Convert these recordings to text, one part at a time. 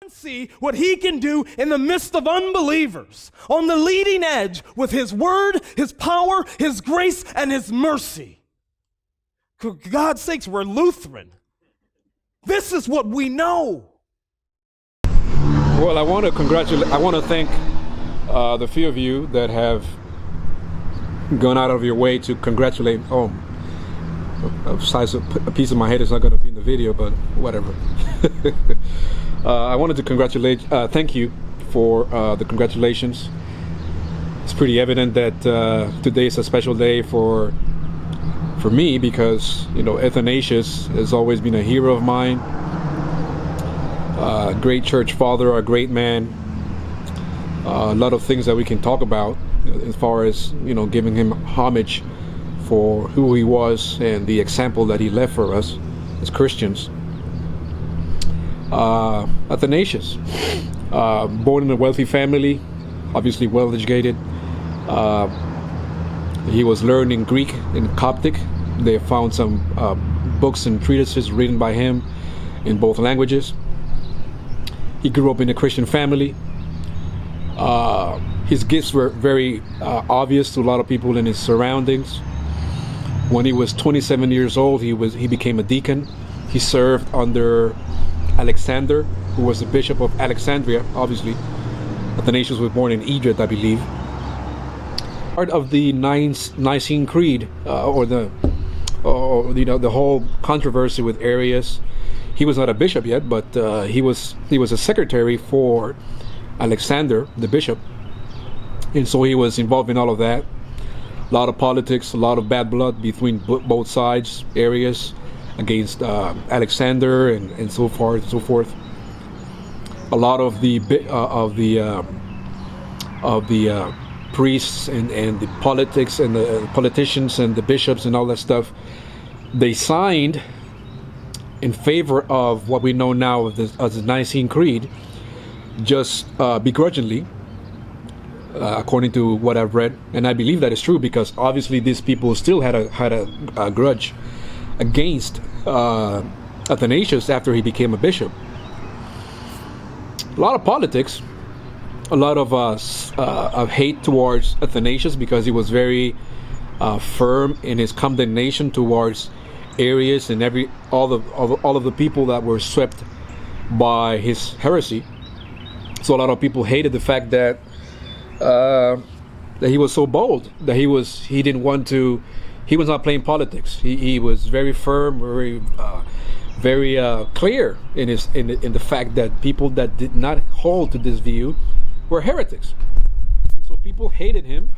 See what he can do in the midst of unbelievers, on the leading edge with his word, his power, his grace, and his mercy. For God's sakes, we're Lutheran. This is what we know. Well, I want to thank the few of you that have gone out of your way to congratulate. A piece of my head is not going to be in the video, but whatever. I wanted to thank you for the congratulations. It's pretty evident that today is a special day for me because, Athanasius has always been a hero of mine, a great church father, a great man, a lot of things that we can talk about as far as, giving him homage for who he was and the example that he left for us as Christians. Athanasius, born in a wealthy family, obviously well educated. He was learning Greek and Coptic. They found some books and treatises written by him in both languages. He grew up in a Christian family. His gifts were very obvious to a lot of people in his surroundings. When he was 27 years old, he became a deacon. He served under Alexander, who was the bishop of Alexandria. Obviously, Athanasius was born in Egypt, I believe. Part of the Nicene Creed, the whole controversy with Arius. He was not a bishop yet, but he was a secretary for Alexander, the bishop, and so he was involved in all of that. A lot of politics, a lot of bad blood between both sides, Arius against Alexander, and so forth and so forth. A lot of the priests and the politics and the politicians and the bishops and all that stuff, they signed in favor of what we know now as the Nicene Creed, just begrudgingly, according to what I've read, and I believe that is true because obviously these people still had a grudge against Athanasius after he became a bishop. A lot of politics, a lot of hate towards Athanasius because he was very firm in his condemnation towards Arius and all of the people that were swept by his heresy. So a lot of people hated the fact that he was so bold, that he was not playing politics. He was very firm, very clear in the fact that people that did not hold to this view were heretics. So people hated him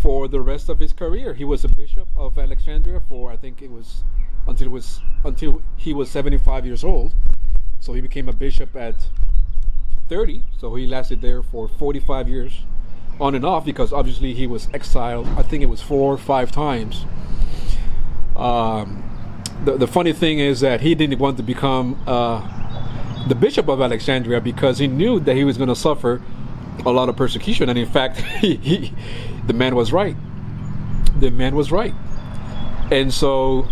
for the rest of his career. He was a bishop of Alexandria for, I think it was until he was 75 years old. So he became a bishop at 30. So he lasted there for 45 years, on and off, because obviously he was exiled. I think it was 4 or 5 times. The funny thing is that he didn't want to become the bishop of Alexandria because he knew that he was going to suffer a lot of persecution, and in fact, the man was right. The man was right, and so,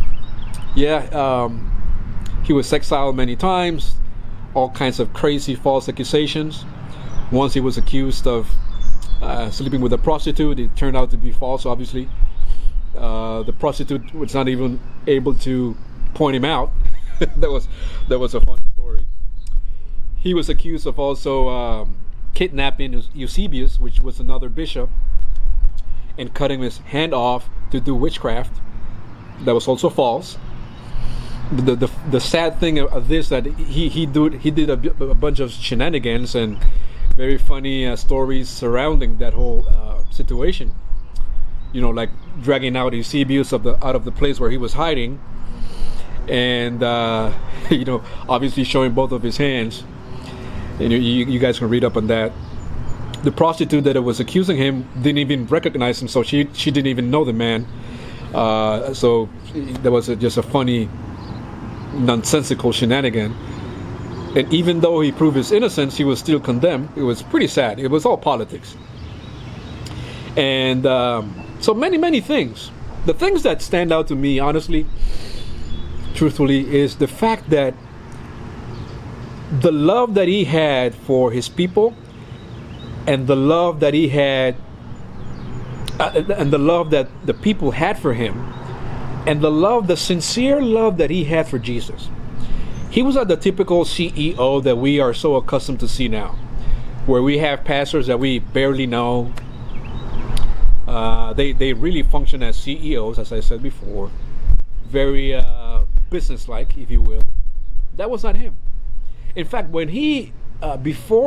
he was exiled many times, all kinds of crazy false accusations. Once he was accused of sleeping with a prostitute. It turned out to be false, obviously. The prostitute was not even able to point him out. that was a funny story. He was accused of also kidnapping Eusebius, which was another bishop, and cutting his hand off to do witchcraft. That was also false. The sad thing of this, that he did a bunch of shenanigans and very funny stories surrounding that whole situation. Like dragging out Eusebius out of the place where he was hiding, and obviously showing both of his hands. And you guys can read up on that. The prostitute that was accusing him didn't even recognize him, so she didn't even know the man. So that was just a funny, nonsensical shenanigan. And even though he proved his innocence, he was still condemned. It was pretty sad. It was all politics. And so many things. The things that stand out to me, honestly, truthfully, is the fact that the love that he had for his people, and the love that he had, and the love that the people had for him, and the sincere love that he had for Jesus. He was not the typical CEO that we are so accustomed to see now, where we have pastors that we barely know. They really function as CEOs, as I said before, very businesslike, if you will. That was not him. In fact, when he was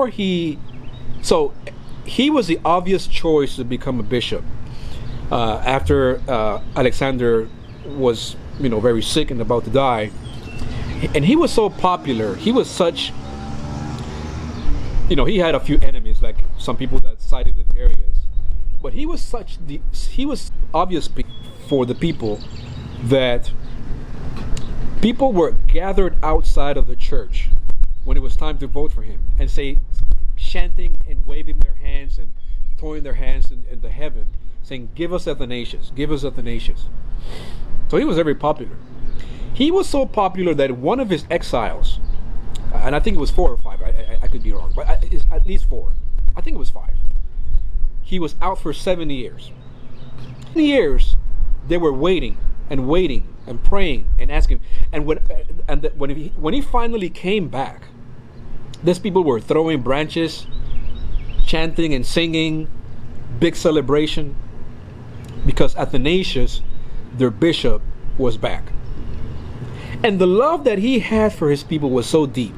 the obvious choice to become a bishop after Alexander was, very sick and about to die. And he was so popular. He was such, he had a few enemies, like some people that sided with Arius. But he was obvious for the people that people were gathered outside of the church when it was time to vote for him, and chanting and waving their hands and throwing their hands in the heaven, saying, "Give us Athanasius, give us Athanasius." So he was very popular. He was so popular that one of his exiles, and I think it was 4 or 5, I could be wrong, but it's at least 4. I think it was 5. He was out for 7 years. 7 years, they were waiting and praying and asking. And when he finally came back, these people were throwing branches, chanting and singing, big celebration, because Athanasius, their bishop, was back. And the love that he had for his people was so deep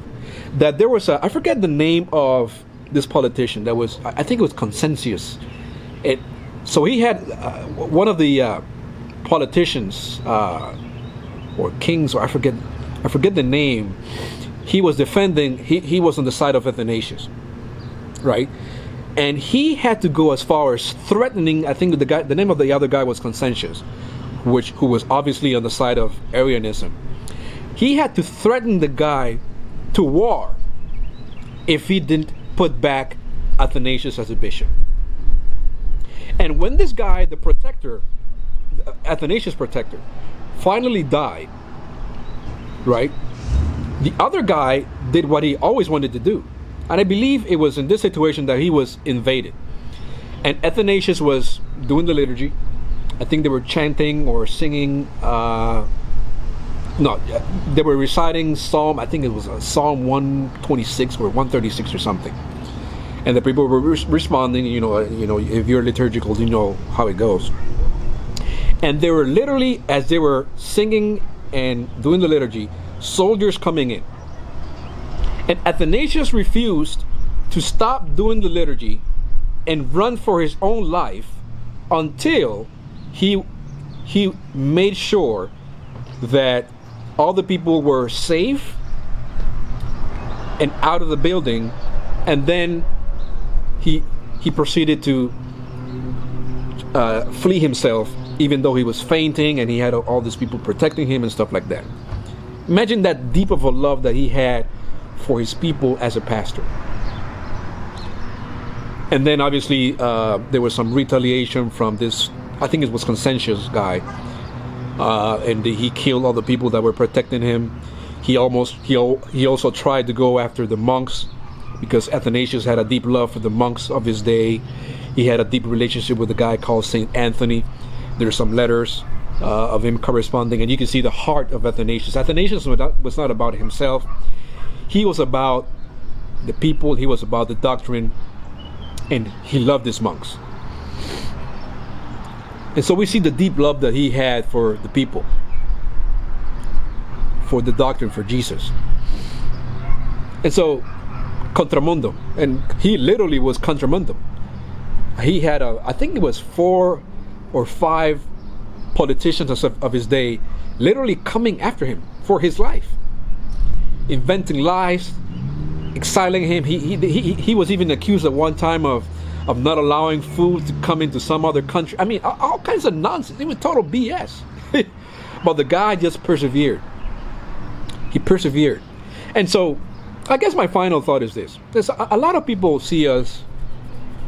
that there was I forget the name of this politician that was, I think it was Consensus. So he had one of the politicians or kings, or I forget the name. He was defending. He was on the side of Athanasius, right? And he had to go as far as threatening. I think the name of the other guy was Consensus, who was obviously on the side of Arianism. He had to threaten the guy to war if he didn't put back Athanasius as a bishop. And when this guy, the protector, Athanasius' protector, finally died, right? The other guy did what he always wanted to do. And I believe it was in this situation that he was invaded. And Athanasius was doing the liturgy. I think they were chanting or singing. They were reciting Psalm. I think it was Psalm 126 or 136 or something. And the people were responding. If you're liturgical, you know how it goes. And they were literally, as they were singing and doing the liturgy, soldiers coming in. And Athanasius refused to stop doing the liturgy and run for his own life until he made sure that all the people were safe and out of the building. And then he proceeded to flee himself, even though he was fainting and he had all these people protecting him and stuff like that. Imagine that deep of a love that he had for his people as a pastor. And then obviously there was some retaliation from this, I think it was Consensus guy, and he killed all the people that were protecting him. He also tried to go after the monks, because Athanasius had a deep love for the monks of his day. He had a deep relationship with a guy called Saint Anthony. There's some letters of him corresponding, and you can see the heart of Athanasius. Athanasius was not about himself. He was about the people. He was about the doctrine, and he loved his monks. And so we see the deep love that he had for the people, for the doctrine, for Jesus. And so contramundum, and he literally was contramundum. He had I think it was 4 or 5 politicians of his day literally coming after him for his life, inventing lies, exiling him. He was even accused at one time of not allowing food to come into some other country. I mean, all kinds of nonsense. It was total BS. But the guy just persevered. He persevered. And so I guess my final thought is this. There's a lot of people see us,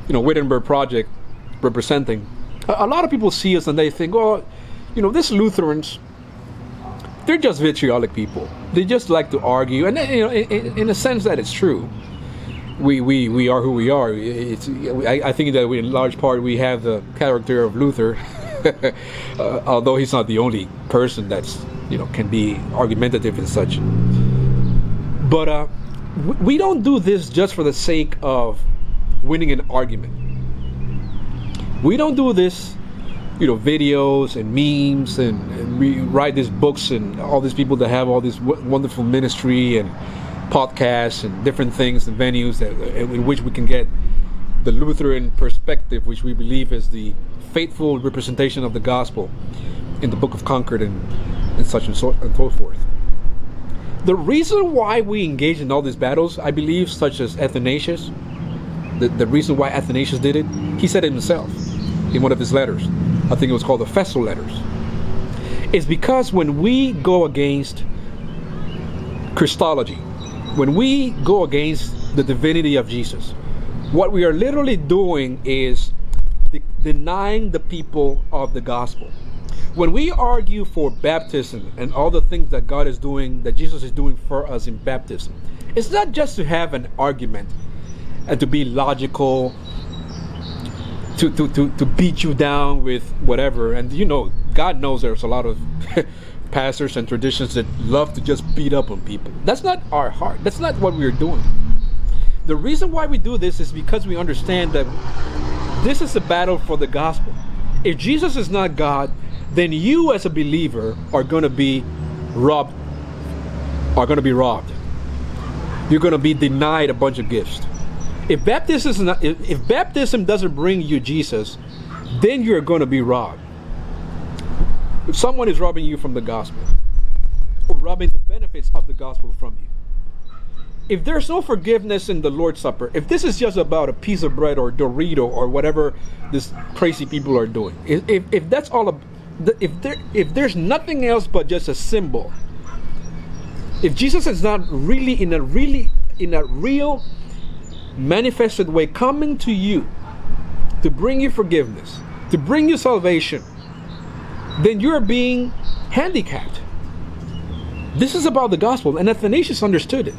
Wittenberg Project representing. A lot of people see us and they think, these Lutherans, They're just vitriolic people. They just like to argue, and in a sense that it's true. We are who we are. I think that in large part we have the character of Luther, although he's not the only person that's can be argumentative and such. But we don't do this just for the sake of winning an argument. We don't do this, videos and memes, and we write these books, and all these people that have all this wonderful ministry and podcasts and different things and venues in which we can get the Lutheran perspective, which we believe is the faithful representation of the gospel in the Book of Concord and such and so forth. The reason why we engage in all these battles, I believe, such as Athanasius, the reason why Athanasius did it, he said it himself in one of his letters. I think it was called the Festal Letters. It's because when we go against Christology, when we go against the divinity of Jesus, what we are literally doing is denying the people of the gospel. When we argue for baptism and all the things that God is doing, that Jesus is doing for us in baptism, it's not just to have an argument and to be logical, to beat you down with whatever. And God knows there's a lot of pastors and traditions that love to just beat up on people. That's not our heart. That's not what we're doing. The reason why we do this is because we understand that this is a battle for the gospel. If Jesus is not God, then you as a believer are going to be robbed. You're going to be denied a bunch of gifts. If baptism doesn't bring you Jesus, then you're going to be robbed. If someone is robbing you from the gospel, or robbing the benefits of the gospel from you, if there's no forgiveness in the Lord's Supper, if this is just about a piece of bread or Dorito or whatever these crazy people are doing, if that's all, if there's nothing else but just a symbol, if Jesus is not really in a real manifested way coming to you to bring you forgiveness, to bring you salvation, then you're being handicapped. This is about the gospel, and Athanasius understood it.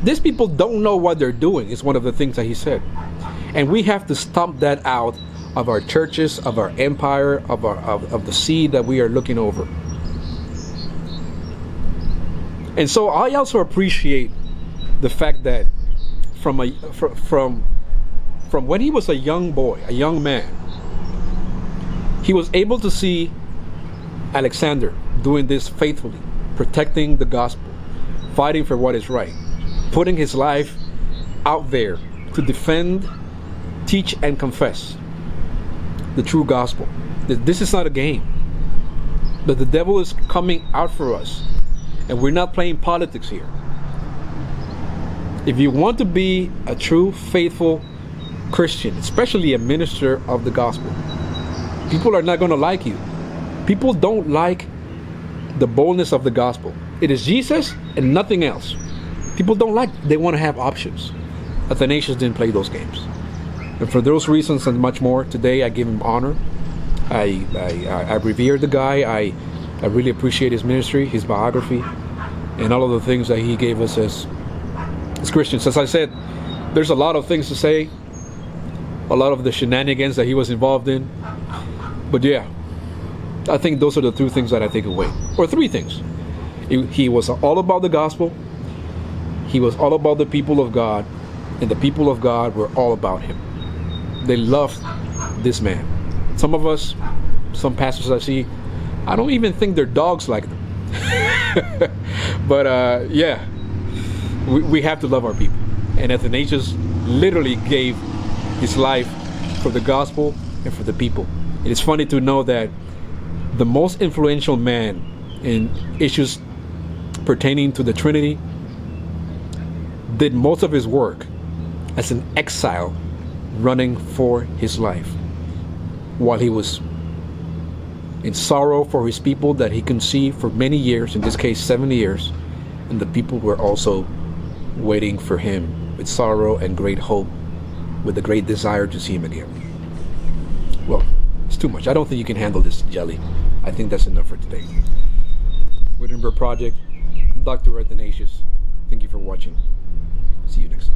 These people don't know what they're doing, is one of the things that he said. And we have to stomp that out of our churches, of our empire, of the seed that we are looking over. And so I also appreciate the fact that from when he was a young boy, a young man, he was able to see Alexander doing this faithfully, protecting the gospel, fighting for what is right, putting his life out there to defend, teach, and confess the true gospel. This is not a game. But the devil is coming out for us, and we're not playing politics here. If you want to be a true, faithful Christian, especially a minister of the gospel, people are not going to like you. People don't like the boldness of the gospel. It is Jesus and nothing else. People don't like, they want to have options. Athanasius didn't play those games. And for those reasons and much more, today I give him honor. I revere the guy. I really appreciate his ministry, his biography, and all of the things that he gave us as Christians. As I said, there's a lot of things to say, a lot of the shenanigans that he was involved in. But yeah, I think those are the two things that I take away. Or three things. He was all about the gospel. He was all about the people of God. And the people of God were all about him. They loved this man. Some of us, some pastors I see, I don't even think their dogs like them. But yeah, we have to love our people. And Athanasius literally gave his life for the gospel and for the people. It is funny to know that the most influential man in issues pertaining to the Trinity did most of his work as an exile running for his life while he was in sorrow for his people that he couldn't see for many years, in this case 70 years, and the people were also waiting for him with sorrow and great hope, with a great desire to see him again. Well, it's too much. I don't think you can handle this jelly. I think that's enough for today. With Wittenberg Project, Dr. Athanasius. Thank you for watching. See you next time.